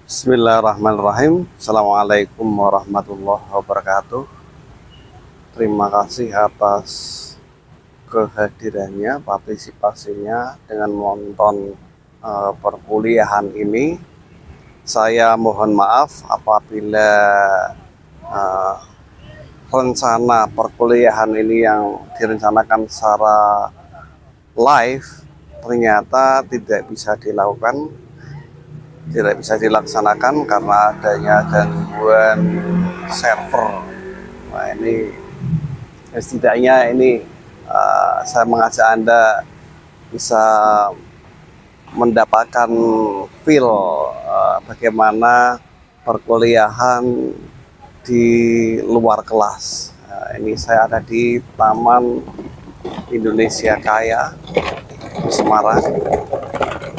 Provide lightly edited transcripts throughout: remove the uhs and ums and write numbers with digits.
Bismillahirrahmanirrahim. Assalamualaikum warahmatullahi wabarakatuh. Terima kasih atas kehadirannya, partisipasinya dengan menonton perkuliahan ini. Saya mohon maaf apabila rencana perkuliahan ini yang direncanakan secara live ternyata tidak bisa dilaksanakan karena adanya gangguan server. Nah, ini setidaknya ini saya mengajak Anda bisa mendapatkan feel bagaimana perkuliahan di luar kelas. Ini saya ada di Taman Indonesia Kaya Semarang.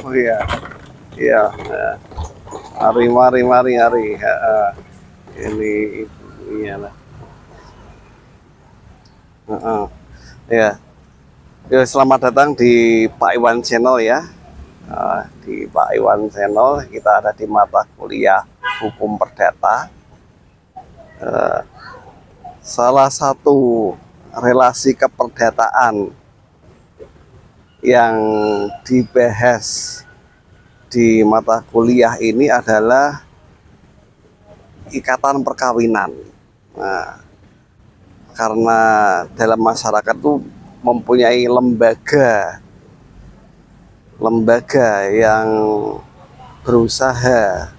Oh iya, iya. Mari. Ini iyalah. Ya. Selamat datang di Pak Iwan Channel ya. Di Pak Iwan Channel kita ada di mata kuliah Hukum Perdata. Salah satu relasi keperdataan yang dibahas di mata kuliah ini adalah ikatan perkawinan. Nah, karena dalam masyarakat itu mempunyai lembaga yang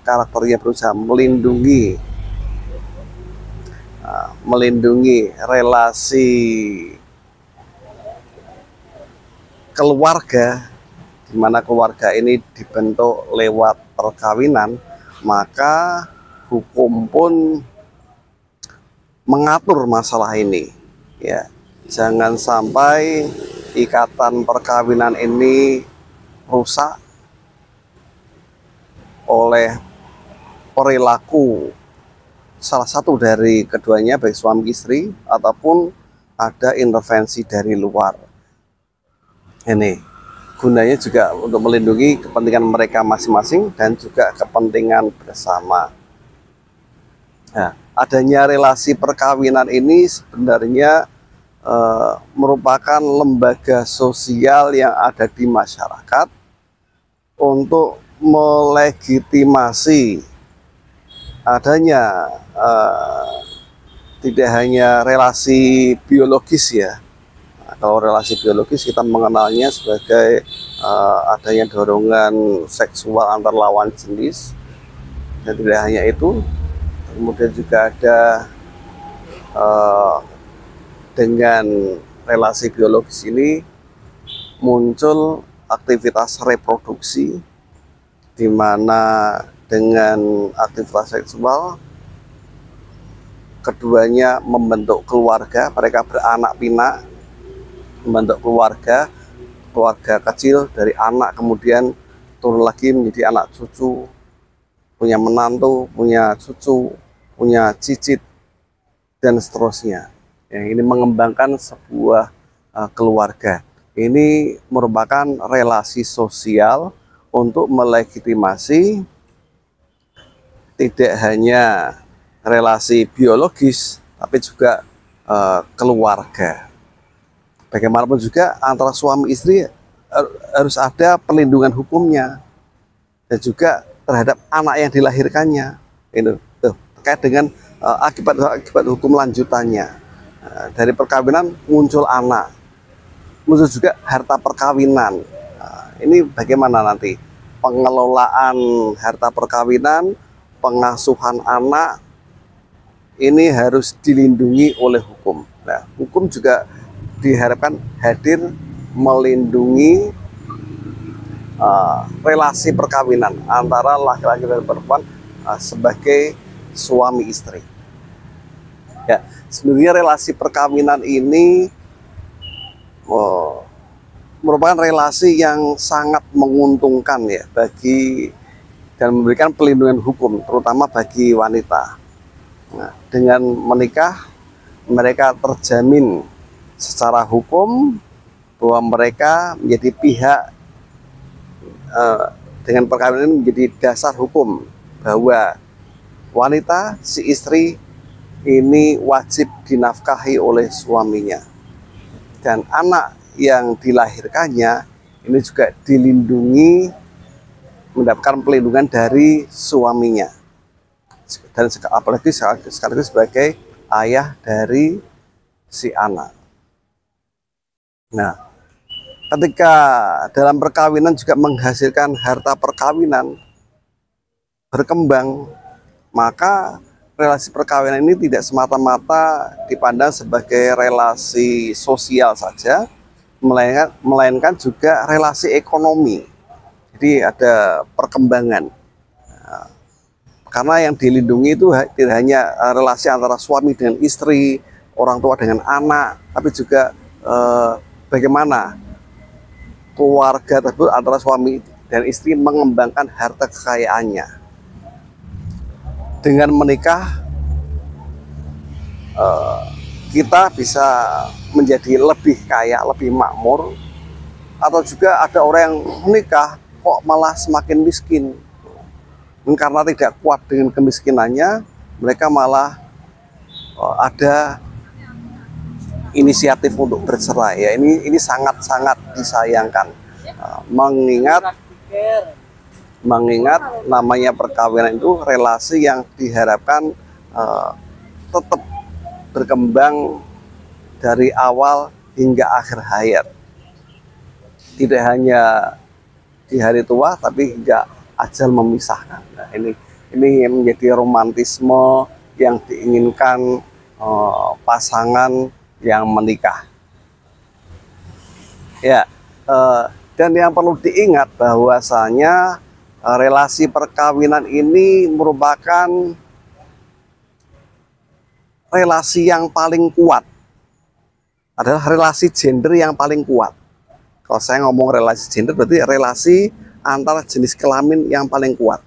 karakternya berusaha melindungi relasi keluarga, di mana keluarga ini dibentuk lewat perkawinan, maka hukum pun mengatur masalah ini. Ya, jangan sampai ikatan perkawinan ini rusak oleh perilaku salah satu dari keduanya, baik suami istri ataupun ada intervensi dari luar. Ini gunanya juga untuk melindungi kepentingan mereka masing-masing dan juga kepentingan bersama. Nah, adanya relasi perkawinan ini sebenarnya merupakan lembaga sosial yang ada di masyarakat untuk melegitimasi adanya tidak hanya relasi biologis ya. Nah, kalau relasi biologis kita mengenalnya sebagai adanya dorongan seksual antar lawan jenis, dan tidak hanya itu, kemudian juga ada dengan relasi biologis ini muncul aktivitas reproduksi, di mana dengan aktivitas seksual keduanya membentuk keluarga, mereka beranak pinak, membentuk keluarga kecil dari anak, kemudian turun lagi menjadi anak cucu, punya menantu, punya cucu, punya cicit, dan seterusnya. Ini mengembangkan sebuah keluarga. Ini merupakan relasi sosial untuk melegitimasi tidak hanya relasi biologis, tapi juga keluarga. Bagaimanapun juga antara suami istri harus ada perlindungan hukumnya, dan juga terhadap anak yang dilahirkannya. Ini terkait dengan akibat hukum lanjutannya. Dari perkawinan muncul anak, muncul juga harta perkawinan. Ini bagaimana nanti pengelolaan harta perkawinan, pengasuhan anak ini harus dilindungi oleh hukum. Nah, hukum juga diharapkan hadir melindungi relasi perkawinan antara laki-laki dan perempuan sebagai suami istri. Ya, sebenarnya relasi perkawinan ini merupakan relasi yang sangat menguntungkan ya bagi dan memberikan perlindungan hukum terutama bagi wanita. Nah, dengan menikah mereka terjamin secara hukum bahwa mereka menjadi pihak dengan perkawinan menjadi dasar hukum bahwa wanita, si istri ini wajib dinafkahi oleh suaminya. Dan anak yang dilahirkannya ini juga dilindungi, mendapatkan pelindungan dari suaminya. Dan apalagi sekaligus sebagai ayah dari si anak. Nah, ketika dalam perkawinan juga menghasilkan harta perkawinan berkembang, maka relasi perkawinan ini tidak semata-mata dipandang sebagai relasi sosial saja, melainkan juga relasi ekonomi. Jadi ada perkembangan. Karena yang dilindungi itu tidak hanya relasi antara suami dengan istri, orang tua dengan anak, tapi juga bagaimana keluarga tersebut antara suami dan istri mengembangkan harta kekayaannya. Dengan menikah, kita bisa menjadi lebih kaya, lebih makmur. Atau juga ada orang yang menikah kok malah semakin miskin. Karena tidak kuat dengan kemiskinannya, mereka malah ada inisiatif untuk bercerai. Ya, ini sangat-sangat disayangkan. Mengingat namanya perkawinan itu relasi yang diharapkan tetap berkembang dari awal hingga akhir hayat. Tidak hanya di hari tua, tapi hingga ajal memisahkan. Nah, ini menjadi romantisme yang diinginkan pasangan yang menikah. Ya, dan yang perlu diingat bahwasanya relasi perkawinan ini merupakan relasi yang paling kuat. Adalah relasi gender yang paling kuat. Kalau saya ngomong relasi gender, berarti relasi antara jenis kelamin yang paling kuat.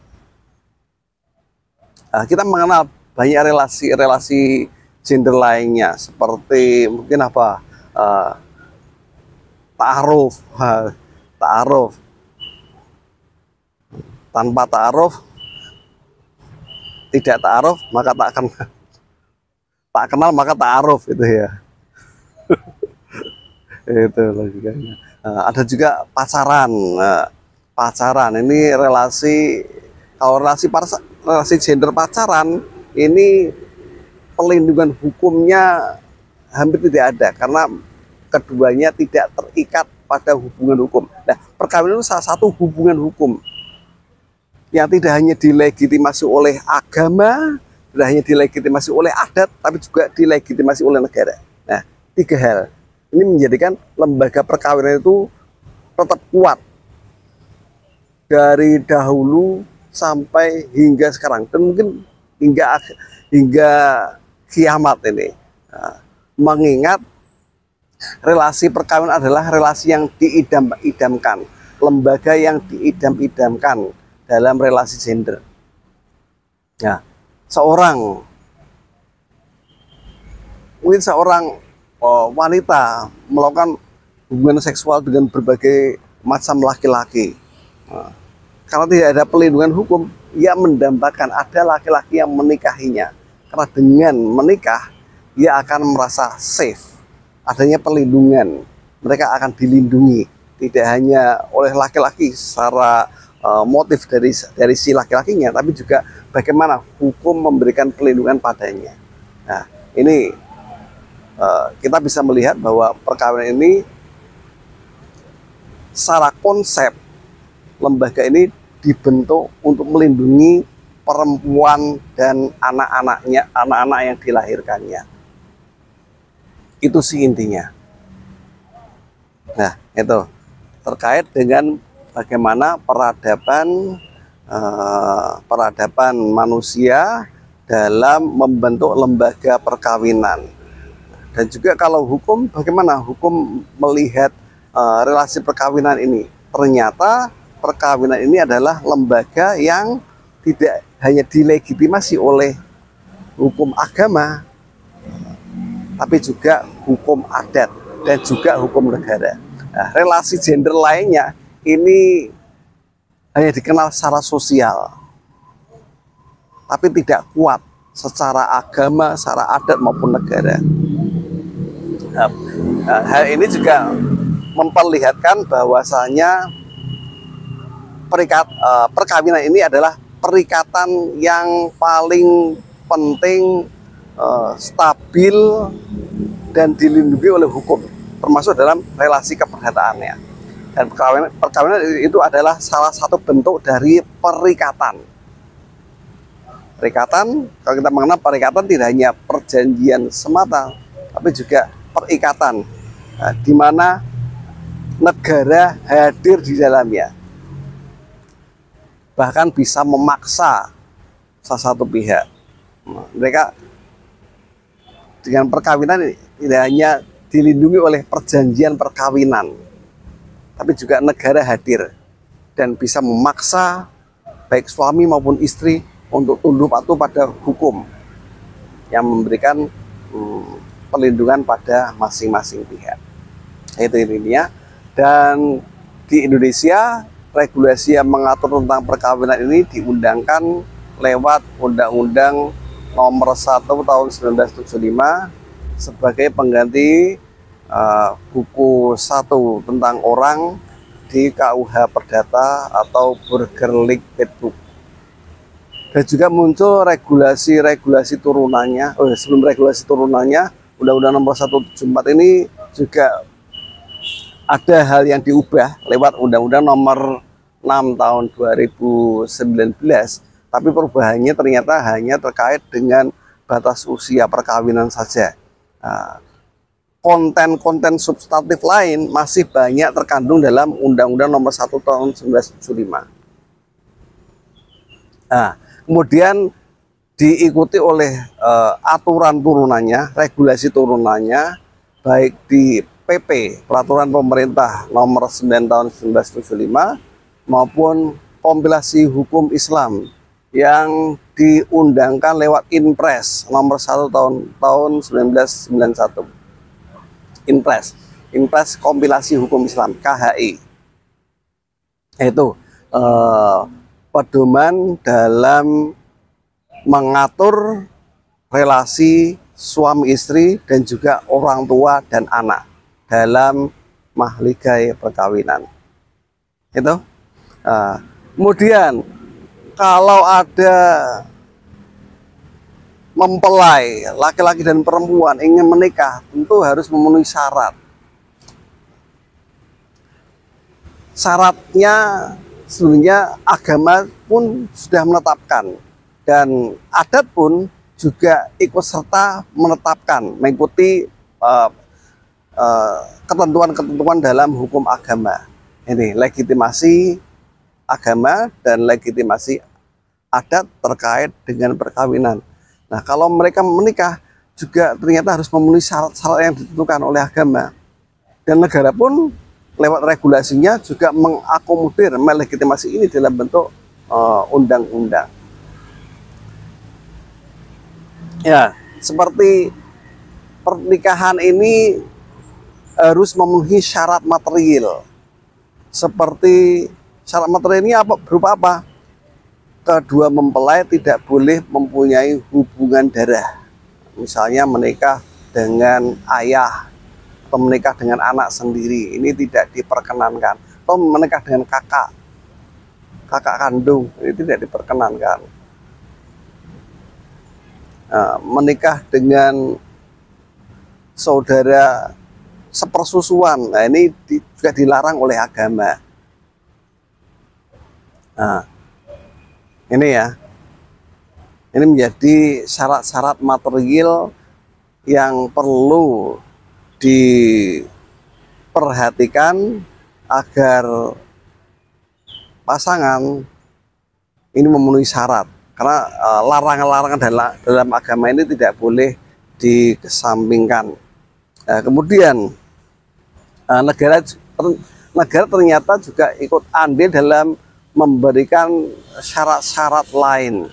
Kita mengenal banyak relasi gender lainnya, seperti mungkin apa, ta'aruf. Tanpa ta'aruf, tidak ta'aruf maka tak kenal maka ta'aruf, itu ya. Itu logikanya. Ada juga pacaran. Pacaran ini relasi, kalau relasi gender pacaran ini pelindungan hukumnya hampir tidak ada, karena keduanya tidak terikat pada hubungan hukum. Nah, perkawinan itu salah satu hubungan hukum yang tidak hanya dilegitimasi oleh agama, tidak hanya dilegitimasi oleh adat, tapi juga dilegitimasi oleh negara. Nah, 3 hal ini menjadikan lembaga perkawinan itu tetap kuat dari dahulu sampai hingga sekarang, dan mungkin hingga kiamat ini. Nah, mengingat relasi perkawinan adalah relasi yang diidam-idamkan, lembaga yang diidam-idamkan dalam relasi gender. Nah, mungkin seorang wanita melakukan hubungan seksual dengan berbagai macam laki-laki. Nah, karena tidak ada pelindungan hukum, ia mendambakan ada laki-laki yang menikahinya. Karena dengan menikah, ia akan merasa safe, adanya pelindungan, mereka akan dilindungi, tidak hanya oleh laki-laki secara motif dari si laki-lakinya, tapi juga bagaimana hukum memberikan perlindungan padanya. Nah, ini kita bisa melihat bahwa perkawinan ini secara konsep lembaga ini dibentuk untuk melindungi perempuan dan anak-anak yang dilahirkannya. Itu sih intinya. Nah, itu terkait dengan bagaimana peradaban manusia dalam membentuk lembaga perkawinan. Dan juga kalau hukum, bagaimana hukum melihat relasi perkawinan ini. Ternyata perkawinan ini adalah lembaga yang tidak hanya dilegitimasi oleh hukum agama, tapi juga hukum adat dan juga hukum negara. Nah, relasi gender lainnya ini hanya dikenal secara sosial. tapi tidak kuat secara agama, secara adat maupun negara. Hal ini juga memperlihatkan bahwasanya perkawinan ini adalah perikatan yang paling penting, stabil, dan dilindungi oleh hukum, termasuk dalam relasi keperdataannya. Dan perkawinan itu adalah salah satu bentuk dari perikatan. Perikatan, kalau kita mengenal perikatan tidak hanya perjanjian semata, tapi juga perikatan, di mana negara hadir di dalamnya. Bahkan bisa memaksa salah satu pihak. Mereka dengan perkawinan tidak hanya dilindungi oleh perjanjian perkawinan, tapi juga negara hadir dan bisa memaksa baik suami maupun istri untuk tunduk patuh pada hukum yang memberikan perlindungan pada masing-masing pihak. Itu intinya. Dan di Indonesia, regulasi yang mengatur tentang perkawinan ini diundangkan lewat Undang-Undang Nomor 1 Tahun 1975 sebagai pengganti buku 1 tentang orang di KUH Perdata atau Burgerlijk-Wetboek. Dan juga muncul regulasi-regulasi turunannya. Sebelum regulasi turunannya, Undang-Undang Nomor 174 ini juga ada hal yang diubah lewat Undang-Undang Nomor 6 Tahun 2019, tapi perubahannya ternyata hanya terkait dengan batas usia perkawinan saja. Konten-konten substantif lain masih banyak terkandung dalam Undang-Undang Nomor 1 Tahun 1975. Kemudian diikuti oleh aturan turunannya, regulasi turunannya, baik di PP, Peraturan Pemerintah Nomor 9 Tahun 1975, maupun kompilasi hukum Islam yang diundangkan lewat Inpres Nomor 1 Tahun 1991. Inpres kompilasi hukum Islam, KHI. Itu pedoman dalam mengatur relasi suami istri dan juga orang tua dan anak dalam mahligai perkawinan. Itu. Kemudian kalau ada mempelai laki-laki dan perempuan ingin menikah, tentu harus memenuhi syarat. Syaratnya sebenarnya agama pun sudah menetapkan, dan adat pun juga ikut serta menetapkan, mengikuti ketentuan-ketentuan dalam hukum agama. Ini legitimasi agama dan legitimasi adat terkait dengan perkawinan. Nah, kalau mereka menikah juga ternyata harus memenuhi syarat-syarat yang ditentukan oleh agama. Dan negara pun lewat regulasinya juga mengakomodir, melegitimasi ini dalam bentuk undang-undang. Ya, seperti pernikahan ini harus memenuhi syarat material. Seperti syarat materialnya berupa apa? Kedua mempelai tidak boleh mempunyai hubungan darah. Misalnya menikah dengan ayah atau menikah dengan anak sendiri, ini tidak diperkenankan. Atau menikah dengan kakak kandung, ini tidak diperkenankan. Menikah dengan saudara sepersusuan, nah ini juga dilarang oleh agama. Ini ya, ini menjadi syarat-syarat material yang perlu diperhatikan agar pasangan ini memenuhi syarat. Karena larangan-larangan dalam agama ini tidak boleh dikesampingkan. Kemudian negara ternyata juga ikut andil dalam memberikan syarat-syarat lain,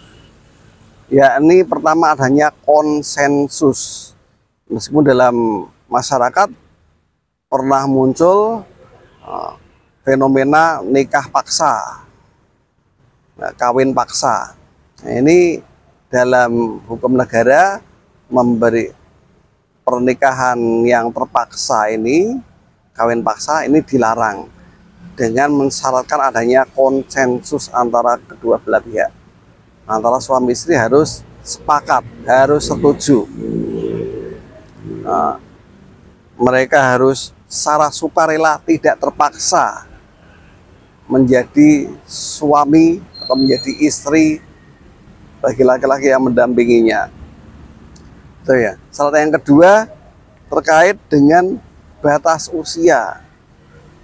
yakni pertama adanya konsensus. Meskipun dalam masyarakat pernah muncul fenomena nikah paksa, kawin paksa. Nah, ini dalam hukum negara memberi pernikahan yang terpaksa ini, kawin paksa ini dilarang dengan mensyaratkan adanya konsensus antara kedua belah pihak. Antara suami istri harus sepakat, harus setuju. Nah, mereka harus secara sukarela, tidak terpaksa menjadi suami atau menjadi istri bagi laki-laki yang mendampinginya. Itu ya. Syarat yang kedua terkait dengan batas usia.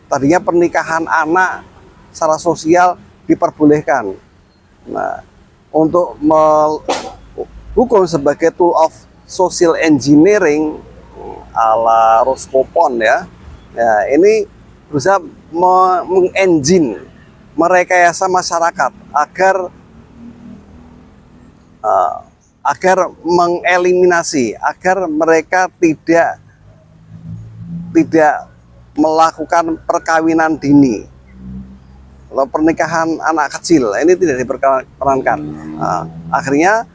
Tadinya pernikahan anak secara sosial diperbolehkan. Nah, untuk hukum sebagai tool of social engineering ala Roscoe ya, ini berusaha mengengine, merekayasa masyarakat agar mengeliminasi, agar mereka tidak melakukan perkawinan dini atau pernikahan anak kecil. Ini tidak diperkenankan. Akhirnya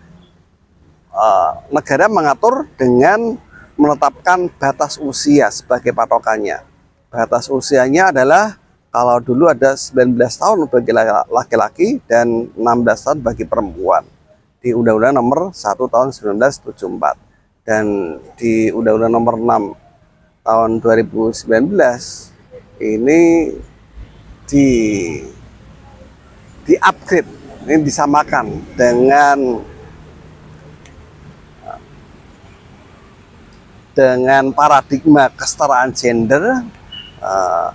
negara mengatur dengan menetapkan batas usia sebagai patokannya. Batas usianya adalah kalau dulu ada 19 tahun bagi laki-laki dan 16 tahun bagi perempuan di Undang-Undang Nomor 1 Tahun 1974, dan di Undang-Undang Nomor 6 Tahun 2019 ini di-upgrade, ini disamakan dengan paradigma kesetaraan gender,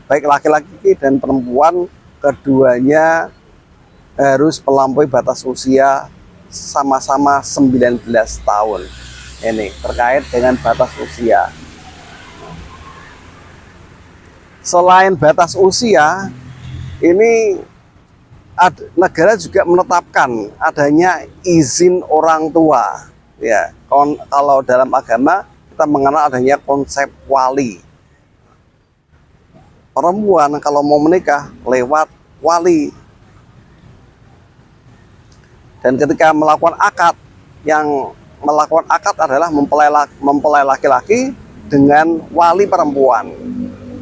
baik laki-laki dan perempuan keduanya harus melampaui batas usia sama-sama 19 tahun. Ini terkait dengan batas usia. Selain batas usia, ini negara juga menetapkan adanya izin orang tua. Ya, kalau dalam agama kita mengenal adanya konsep wali. Perempuan kalau mau menikah lewat wali. Dan ketika melakukan akad, yang melakukan akad adalah mempelai laki-laki dengan wali perempuan.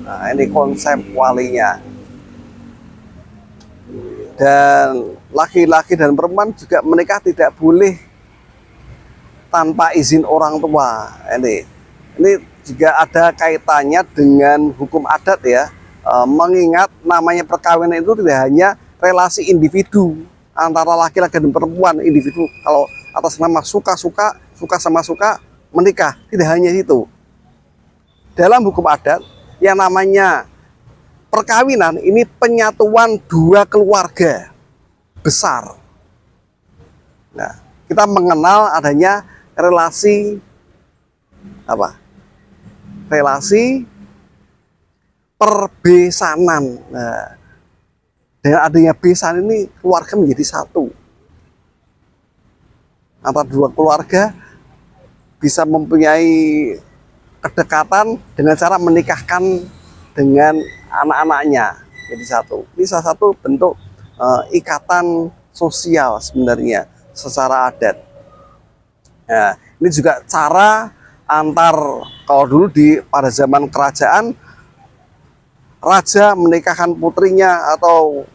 Nah, ini konsep walinya. Dan laki-laki dan perempuan juga menikah tidak boleh tanpa izin orang tua. Ini juga ada kaitannya dengan hukum adat ya. Mengingat namanya perkawinan itu tidak hanya relasi individu antara laki-laki dan perempuan, individu kalau atas nama suka sama suka menikah, tidak hanya itu. Dalam hukum adat yang namanya perkawinan ini penyatuan dua keluarga besar. Nah, kita mengenal adanya relasi relasi perbesanan. Nah, dengan adanya besan ini keluarga menjadi satu. Antara dua keluarga bisa mempunyai kedekatan dengan cara menikahkan dengan anak-anaknya jadi satu. Ini salah satu bentuk ikatan sosial sebenarnya secara adat. Nah, ini juga cara antar, kalau dulu pada zaman kerajaan, raja menikahkan putrinya atau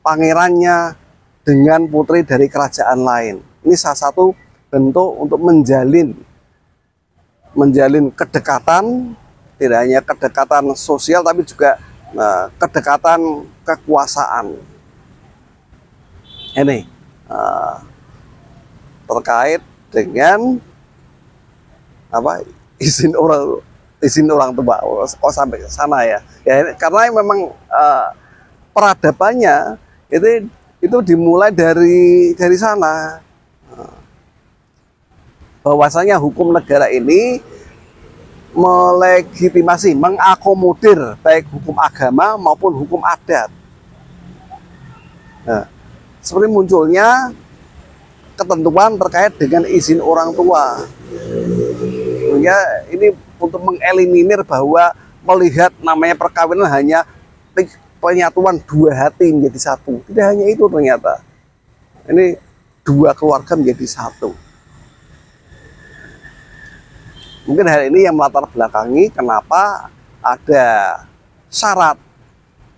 pangerannya dengan putri dari kerajaan lain. Ini salah satu bentuk untuk menjalin kedekatan, tidak hanya kedekatan sosial tapi juga kedekatan kekuasaan. Ini terkait dengan izin orang tua. Oh, sampai ke sana ya. Karena memang peradabannya itu dimulai dari sana. Bahwasanya hukum negara ini melegitimasi, mengakomodir baik hukum agama maupun hukum adat. Nah, seperti munculnya ketentuan terkait dengan izin orang tua. Sehingga ini untuk mengeliminir bahwa melihat namanya perkawinan hanya penyatuan dua hati menjadi satu. Tidak hanya itu ternyata. Ini dua keluarga menjadi satu. Mungkin hal ini yang melatar belakangi kenapa ada syarat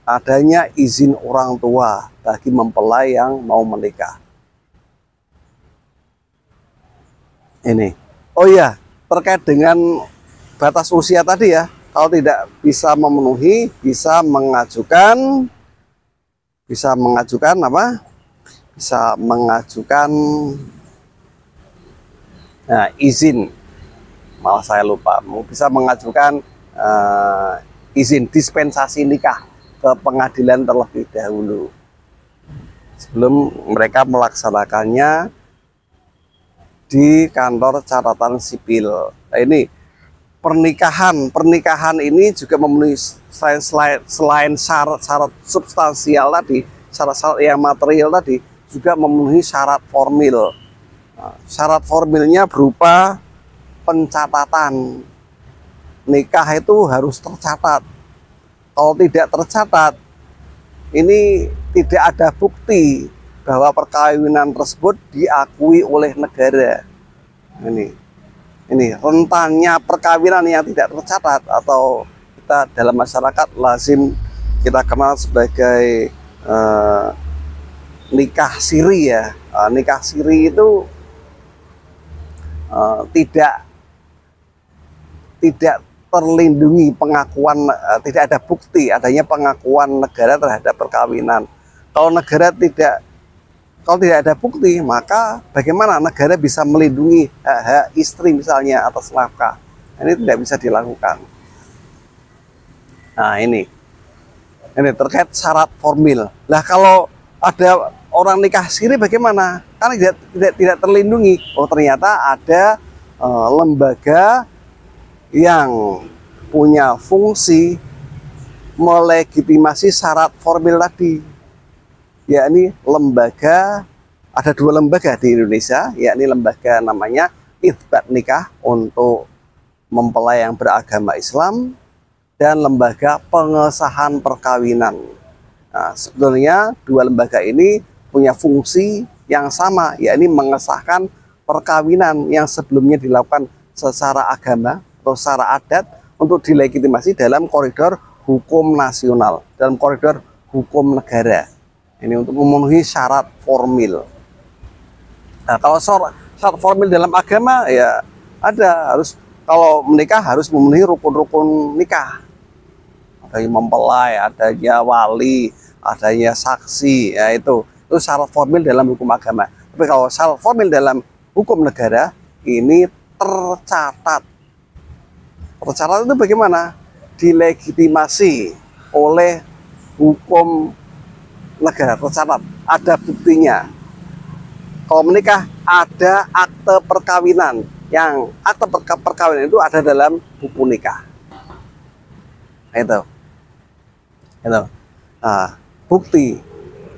adanya izin orang tua bagi mempelai yang mau menikah. Ini. Oh iya, terkait dengan batas usia tadi ya, kalau tidak bisa memenuhi bisa mengajukan apa? Bisa mengajukan izin. Malah saya lupa, bisa mengajukan izin dispensasi nikah ke pengadilan terlebih dahulu sebelum mereka melaksanakannya di kantor catatan sipil. Nah, ini pernikahan ini juga memenuhi selain syarat-syarat substansial tadi, syarat-syarat yang material tadi, juga memenuhi syarat formil. Nah, syarat formilnya berupa pencatatan. Nikah itu harus tercatat. Kalau tidak tercatat, ini tidak ada bukti bahwa perkawinan tersebut diakui oleh negara. Ini rentannya perkawinan yang tidak tercatat, atau kita dalam masyarakat lazim kita kenal sebagai nikah siri ya. Nikah siri itu tidak terlindungi pengakuan, tidak ada bukti adanya pengakuan negara terhadap perkawinan. Kalau tidak ada bukti, maka bagaimana negara bisa melindungi hak-hak istri misalnya atas nafkah? Ini tidak bisa dilakukan. Nah, ini terkait syarat formil. Nah, kalau ada orang nikah siri bagaimana? Karena tidak terlindungi. Oh, ternyata ada lembaga yang punya fungsi melegitimasi syarat formil tadi, yakni lembaga, ada dua lembaga di Indonesia, yakni lembaga namanya Itsbat Nikah untuk mempelai yang beragama Islam, dan lembaga pengesahan perkawinan. Nah, sebetulnya dua lembaga ini punya fungsi yang sama, yakni mengesahkan perkawinan yang sebelumnya dilakukan secara agama atau secara adat untuk dilegitimasi dalam koridor hukum nasional, dalam koridor hukum negara. Ini untuk memenuhi syarat formil. Nah, kalau syarat formil dalam agama ya ada, kalau menikah harus memenuhi rukun-rukun nikah. Adanya mempelai, adanya wali, adanya saksi, ya itu syarat formil dalam hukum agama. Tapi kalau syarat formil dalam hukum negara ini tercatat. Tercatat itu bagaimana? Dilegitimasi oleh hukum negara, tercatat, ada buktinya. Kalau menikah ada akte perkawinan, yang akte perkawinan itu ada dalam buku nikah. Itu. Nah, bukti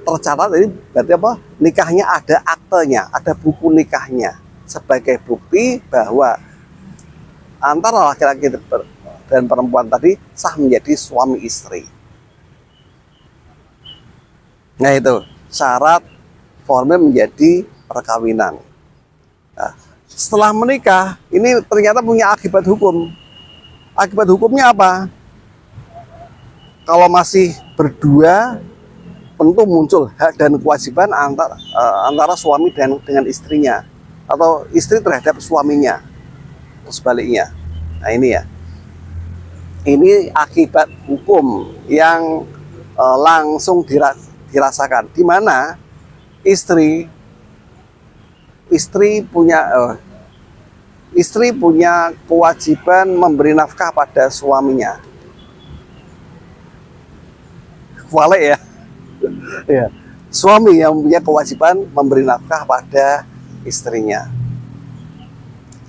tercatat ini berarti apa? Nikahnya ada aktenya, ada buku nikahnya sebagai bukti bahwa antara laki-laki dan perempuan tadi sah menjadi suami istri. Nah, itu syarat formil menjadi perkawinan. Nah, setelah menikah ini ternyata punya akibat hukum. Akibat hukumnya apa? Kalau masih berdua, tentu muncul hak dan kewajiban antara suami dengan istrinya, atau istri terhadap suaminya, atau sebaliknya. Nah, ini ya, ini akibat hukum yang langsung dirasakan, di mana istri punya kewajiban memberi nafkah pada suaminya. Wale ya. Ya, suami yang punya kewajiban memberi nafkah pada istrinya.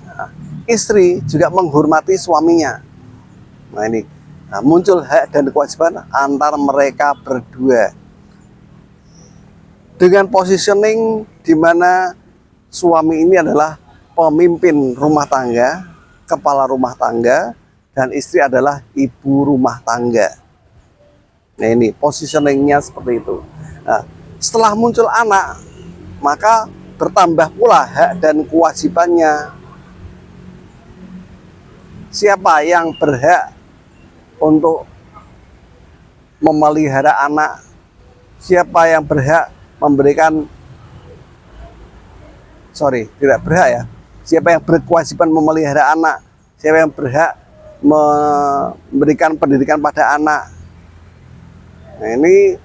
Nah, istri juga menghormati suaminya. Nah, ini muncul hak dan kewajiban antar mereka berdua. Dengan positioning di mana suami ini adalah pemimpin rumah tangga, kepala rumah tangga, dan istri adalah ibu rumah tangga. Nah, ini positioningnya seperti itu. Nah, setelah muncul anak, maka bertambah pula hak dan kewajibannya. Siapa yang berhak untuk memelihara anak? Siapa yang berhak memberikan, tidak berhak ya. Siapa yang berkewajiban memelihara anak? Siapa yang berhak memberikan pendidikan pada anak? Nah, ini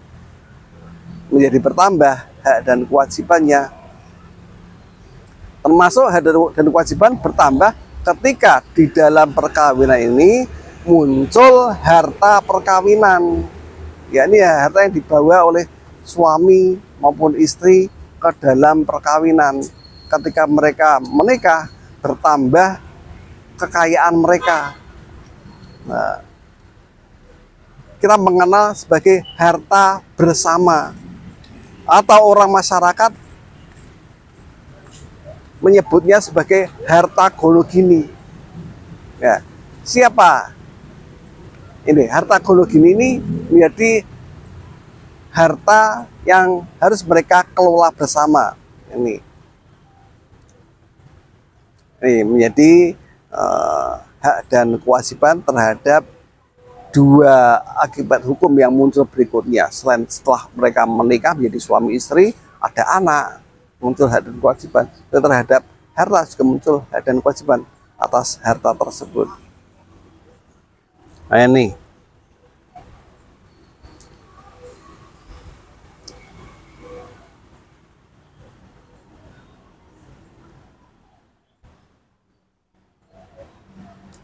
menjadi bertambah hak dan kewajibannya. Termasuk hak dan kewajiban bertambah ketika di dalam perkawinan ini muncul harta perkawinan, yakni harta yang dibawa oleh suami maupun istri ke dalam perkawinan. Ketika mereka menikah, bertambah kekayaan mereka. Nah, kita mengenal sebagai harta bersama, atau orang masyarakat menyebutnya sebagai harta gologini. Ya, siapa ini? Harta gologini ini menjadi harta yang harus mereka kelola bersama. Ini menjadi hak dan kewajiban terhadap dua akibat hukum yang muncul berikutnya. Selain setelah mereka menikah menjadi suami istri, ada anak, muncul hak dan kewajiban. Terhadap harta juga muncul hak dan kewajiban atas harta tersebut. Nah, ini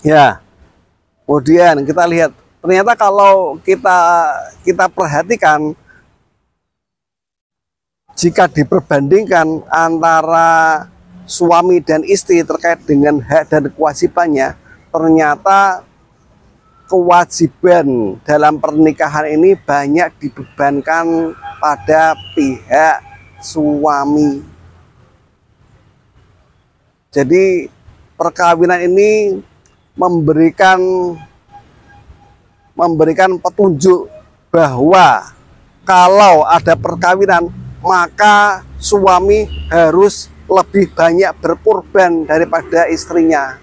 ya. Kemudian kita lihat, ternyata kalau kita perhatikan, jika diperbandingkan antara suami dan istri terkait dengan hak dan kewajibannya, ternyata kewajiban dalam pernikahan ini banyak dibebankan pada pihak suami. Jadi perkawinan ini memberikan petunjuk bahwa kalau ada perkawinan, maka suami harus lebih banyak berkorban daripada istrinya.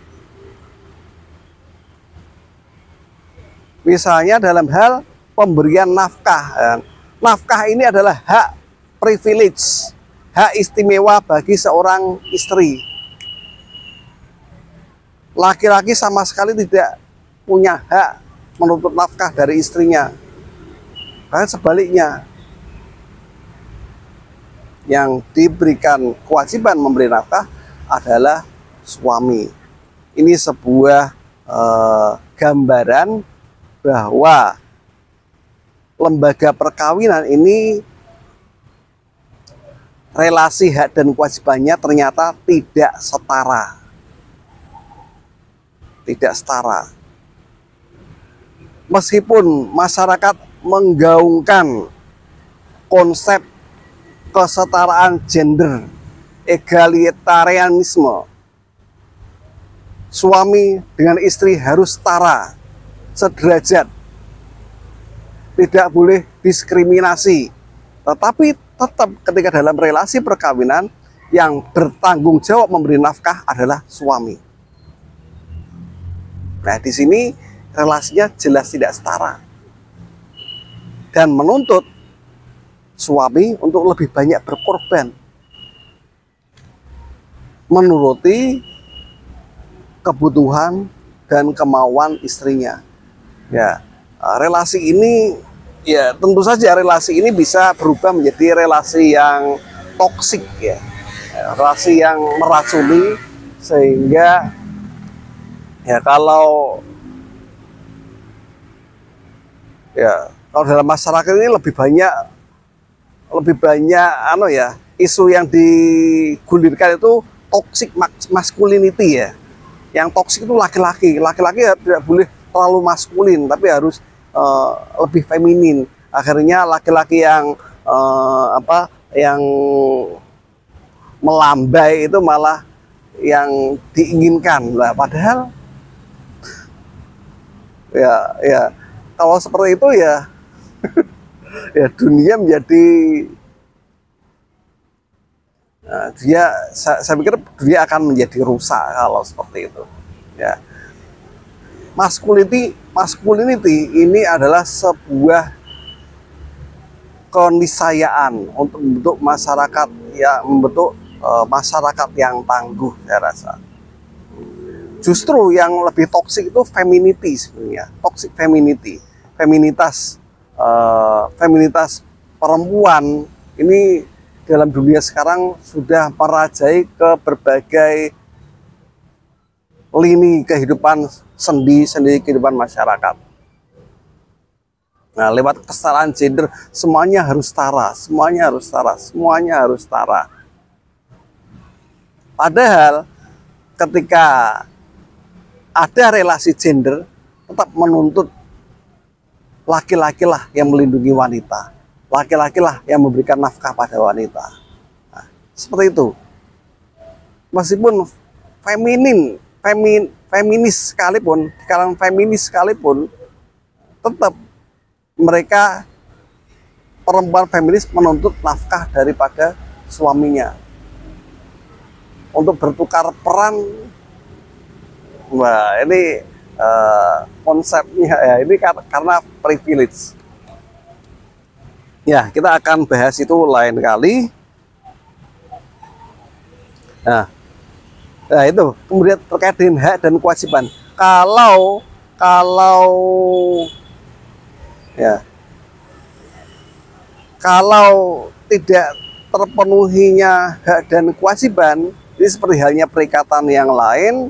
Misalnya dalam hal pemberian nafkah. Nafkah ini adalah hak privilege, hak istimewa bagi seorang istri. Laki-laki sama sekali tidak punya hak menuntut nafkah dari istrinya. Bahkan sebaliknya, yang diberikan kewajiban memberi nafkah adalah suami. Ini sebuah gambaran bahwa lembaga perkawinan ini relasi hak dan kewajibannya ternyata tidak setara. Tidak setara. Meskipun masyarakat menggaungkan konsep kesetaraan gender, egalitarianisme, suami dengan istri harus setara, sederajat, tidak boleh diskriminasi. Tetapi tetap ketika dalam relasi perkawinan, yang bertanggung jawab memberi nafkah adalah suami. Nah, di sini relasinya jelas tidak setara dan menuntut suami untuk lebih banyak berkorban menuruti kebutuhan dan kemauan istrinya. Ya, relasi ini, ya tentu saja relasi ini bisa berubah menjadi relasi yang toksik, ya, relasi yang meracuni, sehingga ya kalau dalam masyarakat ini lebih banyak isu yang digulirkan itu toxic masculinity, ya. Yang toksik itu laki-laki tidak boleh terlalu maskulin, tapi harus lebih feminin. Akhirnya laki-laki yang yang melambai itu malah yang diinginkan. Nah, padahal ya kalau seperti itu ya ya dunia menjadi Saya pikir dia akan menjadi rusak kalau seperti itu. Ya, masculinity ini adalah sebuah keniscayaan untuk membentuk masyarakat, ya, membentuk masyarakat yang tangguh. Saya rasa justru yang lebih toksik itu femininity sebenarnya, toxic femininity, feminitas perempuan ini dalam dunia sekarang sudah merajai ke berbagai lini kehidupan sendi kehidupan masyarakat. Nah, lewat kesetaraan gender, semuanya harus setara, semuanya harus setara, semuanya harus setara. Padahal ketika ada relasi gender, tetap menuntut laki-laki lah yang melindungi wanita, laki-laki lah yang memberikan nafkah pada wanita. Nah, seperti itu. Meskipun feminis sekalipun, di kalangan feminis sekalipun, tetap mereka perempuan feminis menuntut nafkah daripada suaminya untuk bertukar peran. Wah, ini konsepnya ya, ini karena privilege. Ya, kita akan bahas itu lain kali. Nah, itu kemudian terkait dengan hak dan kewajiban. Kalau tidak terpenuhinya hak dan kewajiban, ini seperti halnya perikatan yang lain,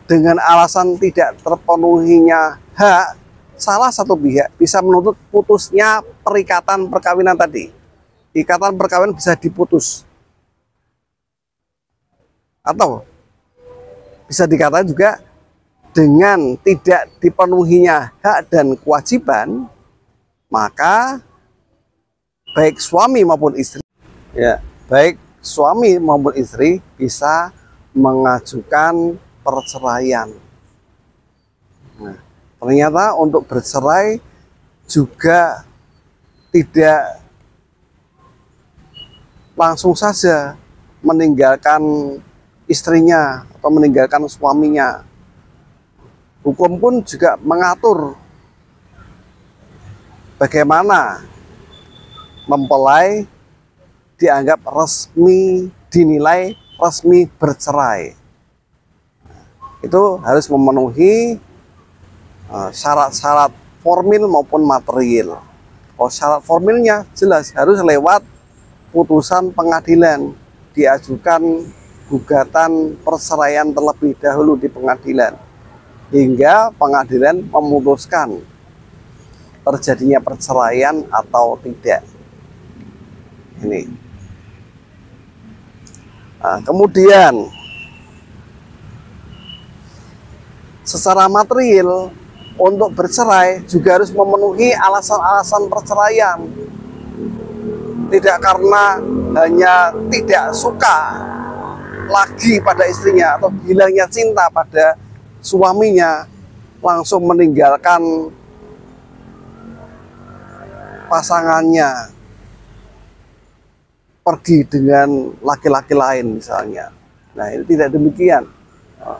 dengan alasan tidak terpenuhinya hak, salah satu pihak bisa menuntut putusnya perikatan perkawinan tadi. Ikatan perkawinan bisa diputus. Atau bisa dikatakan juga dengan tidak dipenuhinya hak dan kewajiban, maka baik suami maupun istri, ya, baik suami maupun istri bisa mengajukan perceraian. Nah, ternyata untuk bercerai juga tidak langsung saja meninggalkan istrinya atau meninggalkan suaminya. Hukum pun juga mengatur bagaimana mempelai dianggap resmi, dinilai resmi bercerai. Itu harus memenuhi syarat-syarat formil maupun material. Oh, syarat formilnya jelas harus lewat putusan pengadilan, diajukan gugatan perceraian terlebih dahulu di pengadilan hingga pengadilan memutuskan terjadinya perceraian atau tidak. Ini. Nah, kemudian secara material untuk bercerai juga harus memenuhi alasan-alasan perceraian. Tidak karena hanya tidak suka lagi pada istrinya atau hilangnya cinta pada suaminya langsung meninggalkan pasangannya pergi dengan laki-laki lain misalnya. Nah, ini tidak demikian.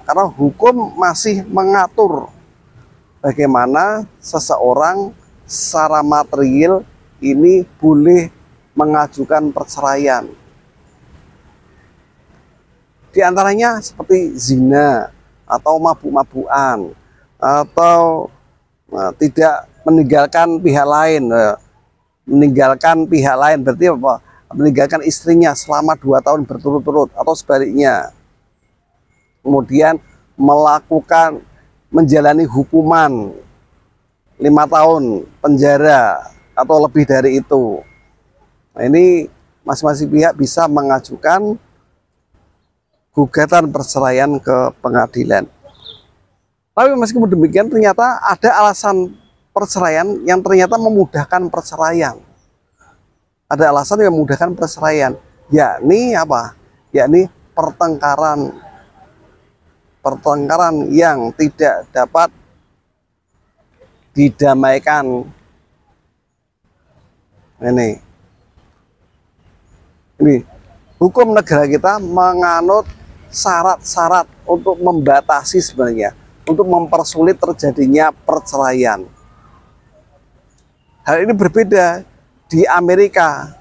Karena hukum masih mengatur bagaimana seseorang secara material ini boleh mengajukan perceraian. Di antaranya seperti zina atau mabuk-mabukan atau tidak meninggalkan pihak lain. Meninggalkan pihak lain berarti apa? Meninggalkan istrinya selama 2 tahun berturut-turut atau sebaliknya. Kemudian menjalani hukuman 5 tahun penjara atau lebih dari itu. Nah, ini masing-masing pihak bisa mengajukan gugatan perceraian ke pengadilan. Tapi meskipun demikian ternyata ada alasan perceraian yang ternyata memudahkan perceraian. Ada alasan yang memudahkan perceraian, yakni apa? Yakni pertengkaran yang tidak dapat didamaikan. Ini hukum negara kita menganut syarat-syarat untuk membatasi sebenarnya, untuk mempersulit terjadinya perceraian. Hal ini berbeda di Amerika.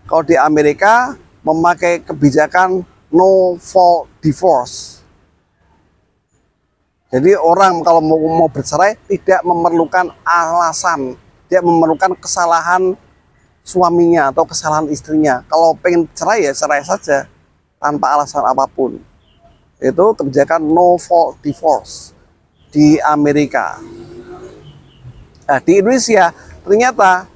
Kalau di Amerika memakai kebijakan no fault divorce. Jadi orang kalau mau bercerai tidak memerlukan alasan, tidak memerlukan kesalahan suaminya atau kesalahan istrinya. Kalau pengen cerai ya cerai saja tanpa alasan apapun. Itu kebijakan no fault divorce di Amerika. Nah, di Indonesia ternyata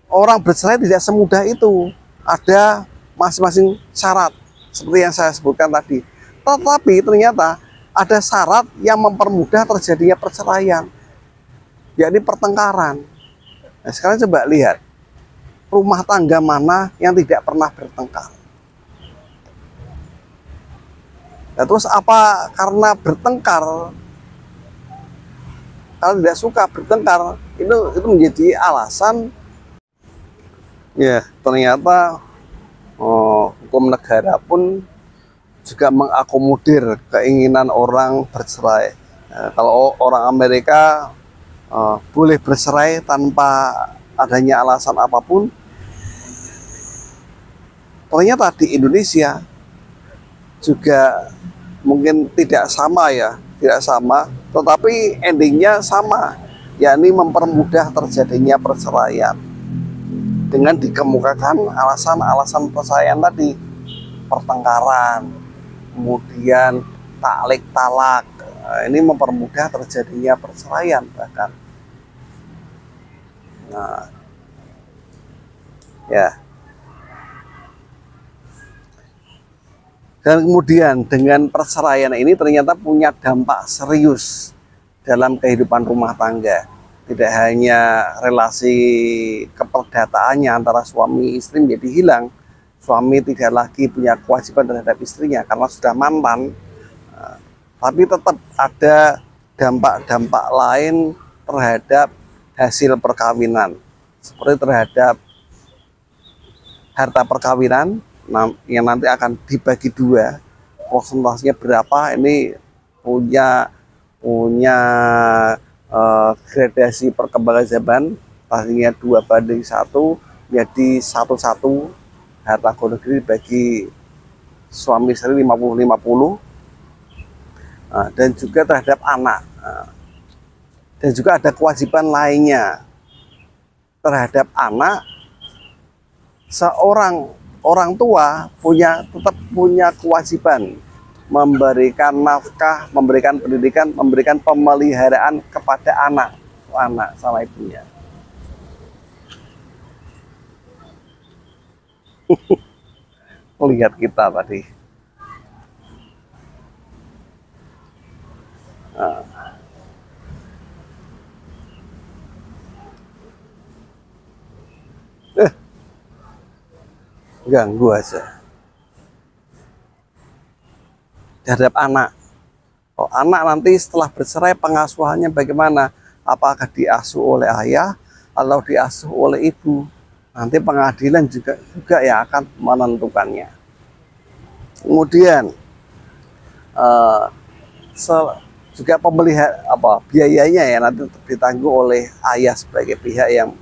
orang bercerai tidak semudah itu. Ada masing-masing syarat seperti yang saya sebutkan tadi. Tetapi ternyata ada syarat yang mempermudah terjadinya perceraian, yakni pertengkaran. Nah, sekarang coba lihat rumah tangga mana yang tidak pernah bertengkar. Nah, terus apa karena bertengkar, kalau tidak suka bertengkar, itu menjadi alasan? Ya, ternyata hukum negara pun juga mengakomodir keinginan orang bercerai. Nah, kalau orang Amerika boleh bercerai tanpa adanya alasan apapun, ternyata di Indonesia juga mungkin tidak sama ya, tidak sama, tetapi endingnya sama, yakni mempermudah terjadinya perceraian dengan dikemukakan alasan-alasan perceraian tadi, pertengkaran, kemudian taklik talak. Nah, ini mempermudah terjadinya perceraian bahkan. Nah, ya. Dan kemudian dengan perceraian ini ternyata punya dampak serius dalam kehidupan rumah tangga. Tidak hanya relasi keperdataannya antara suami istri menjadi hilang, suami tidak lagi punya kewajiban terhadap istrinya karena sudah mantan, tapi tetap ada dampak-dampak lain terhadap hasil perkawinan, seperti terhadap harta perkawinan yang nanti akan dibagi dua, persentasenya berapa, ini punya gradasi perkembangan zaman. Tadinya 2:1 jadi 1:1 harta gono negeri bagi suami istri 50-50. Dan juga terhadap anak. Dan juga ada kewajiban lainnya terhadap anak. Seorang orang tua tetap punya kewajiban memberikan nafkah, memberikan pendidikan, memberikan pemeliharaan kepada anak sama ibunya. Lihat kita tadi. Ganggu aja terhadap anak. Oh, anak nanti setelah bercerai pengasuhannya bagaimana? Apakah diasuh oleh ayah atau diasuh oleh ibu? Nanti pengadilan juga yang akan menentukannya. Kemudian juga biayanya ya nanti ditanggung oleh ayah sebagai pihak yang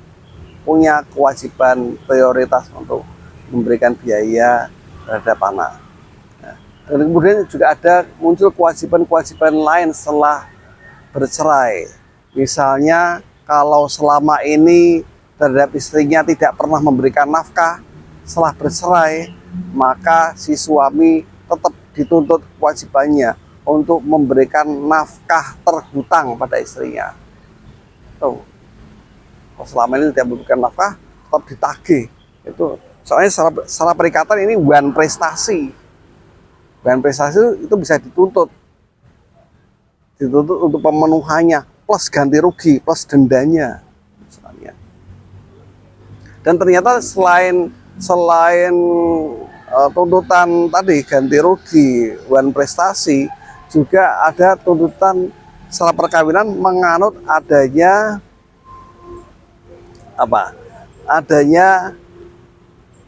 punya kewajiban prioritas untuk memberikan biaya terhadap anak. Dan kemudian juga ada muncul kewajiban-kewajiban lain setelah bercerai. Misalnya kalau selama ini terhadap istrinya tidak pernah memberikan nafkah, setelah bercerai maka si suami tetap dituntut kewajibannya untuk memberikan nafkah terhutang pada istrinya. Tuh. Kalau selama ini tidak memberikan nafkah, tetap ditagih. Itu soalnya secara perikatan ini wan prestasi. Wan prestasi itu bisa dituntut untuk pemenuhannya, plus ganti rugi, plus dendanya. Misalnya. Dan ternyata selain tuntutan tadi ganti rugi, wan prestasi, juga ada tuntutan secara perkawinan menganut adanya adanya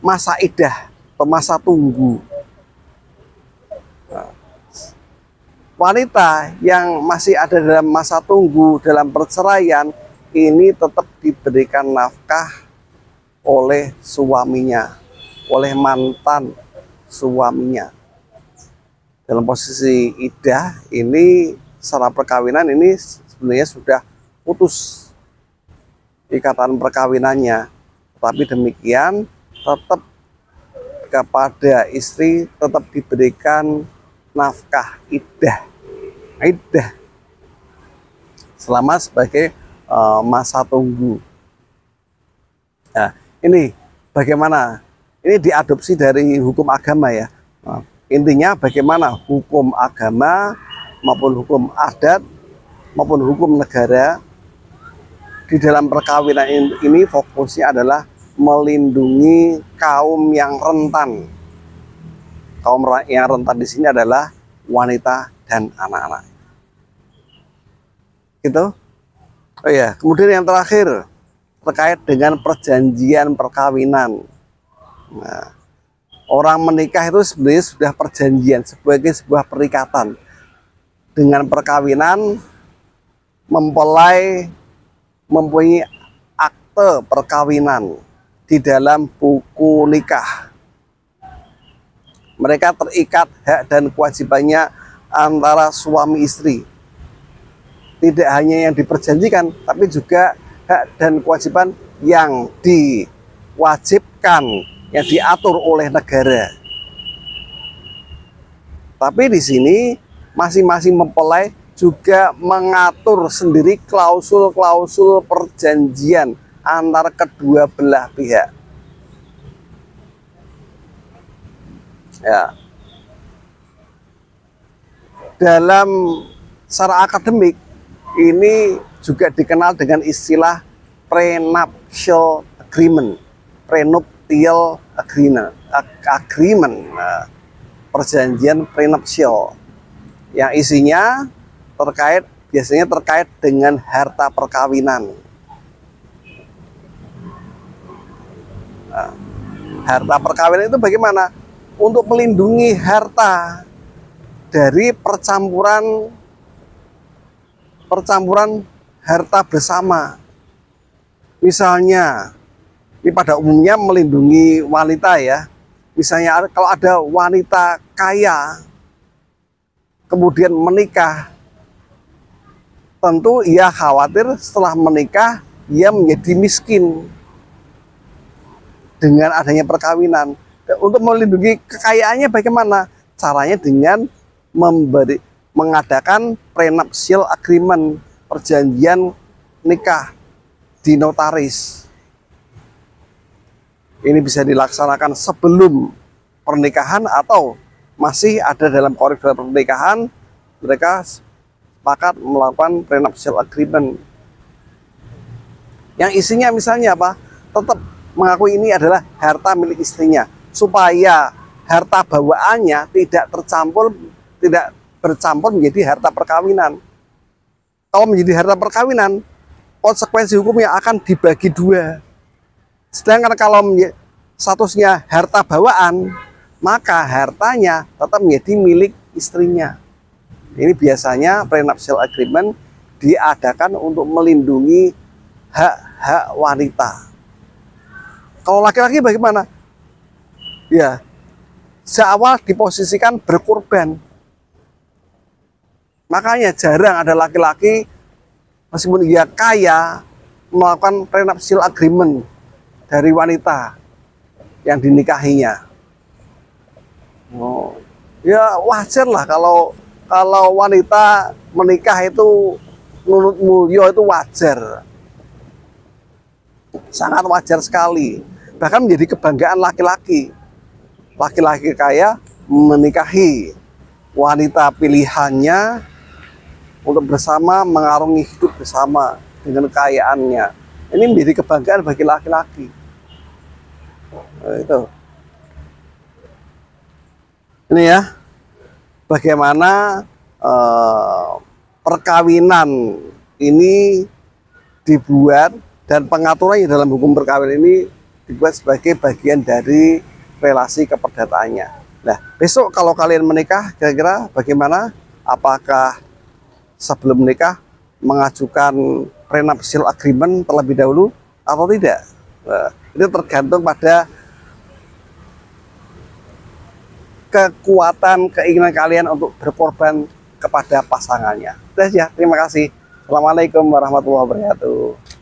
masa iddah. masa tunggu. Wanita yang masih ada dalam masa tunggu dalam perceraian ini tetap diberikan nafkah oleh suaminya, oleh mantan suaminya. Dalam posisi iddah ini secara perkawinan ini sebenarnya sudah putus ikatan perkawinannya, tapi demikian tetap kepada istri tetap diberikan nafkah iddah selama sebagai masa tunggu. Nah, ini bagaimana? Ini diadopsi dari hukum agama ya. Nah, intinya bagaimana hukum agama maupun hukum adat maupun hukum negara di dalam perkawinan ini fokusnya adalah melindungi kaum yang rentan. Kaum yang rentan di sini adalah wanita dan anak-anak. Gitu. Oh ya, kemudian yang terakhir terkait dengan perjanjian perkawinan. Nah, orang menikah itu sebenarnya sudah perjanjian sebagai sebuah perikatan. Dengan perkawinan mempunyai akte perkawinan di dalam buku nikah. Mereka terikat hak dan kewajibannya antara suami istri. Tidak hanya yang diperjanjikan, tapi juga hak dan kewajiban yang diwajibkan, yang diatur oleh negara. Tapi di sini masing-masing mempelai juga mengatur sendiri klausul-klausul perjanjian antara kedua belah pihak. Ya. Dalam secara akademik ini juga dikenal dengan istilah prenuptial agreement. Prenuptial agreement. Nah, perjanjian prenuptial yang isinya biasanya terkait dengan harta perkawinan. Nah, harta perkawinan itu bagaimana? Untuk melindungi harta dari percampuran harta bersama. Misalnya, ini pada umumnya melindungi wanita ya. Misalnya kalau ada wanita kaya kemudian menikah, tentu ia khawatir setelah menikah ia menjadi miskin dengan adanya perkawinan. Untuk melindungi kekayaannya bagaimana? Caranya dengan mengadakan prenuptial agreement, perjanjian nikah di notaris. Ini bisa dilaksanakan sebelum pernikahan atau masih ada dalam koridor pernikahan, mereka sepakat melakukan prenuptial agreement. Yang isinya misalnya apa? Tetap mengakui ini adalah harta milik istrinya, supaya harta bawaannya tidak bercampur menjadi harta perkawinan. Kalau menjadi harta perkawinan, konsekuensi hukumnya akan dibagi dua. Sedangkan kalau statusnya harta bawaan, maka hartanya tetap menjadi milik istrinya. Ini biasanya prenuptial agreement diadakan untuk melindungi hak-hak wanita. Kalau laki-laki bagaimana? Ya, seawal diposisikan berkorban. Makanya jarang ada laki-laki meskipun ia kaya melakukan prenuptial agreement dari wanita yang dinikahinya. Oh, ya wajar lah kalau wanita menikah itu menurut mulya itu wajar, sangat wajar sekali. Bahkan menjadi kebanggaan laki-laki. Laki-laki kaya menikahi wanita pilihannya untuk bersama mengarungi hidup bersama dengan kekayaannya. Ini menjadi kebanggaan bagi laki-laki. Itu. Ini ya, bagaimana perkawinan ini dibuat dan pengaturannya dalam hukum perkawinan ini dibuat sebagai bagian dari relasi keperdataannya. Nah, besok kalau kalian menikah, kira-kira bagaimana? Apakah sebelum menikah mengajukan prenuptial agreement terlebih dahulu atau tidak? Nah, itu tergantung pada kekuatan keinginan kalian untuk berkorban kepada pasangannya. Terima kasih. Assalamualaikum warahmatullahi wabarakatuh.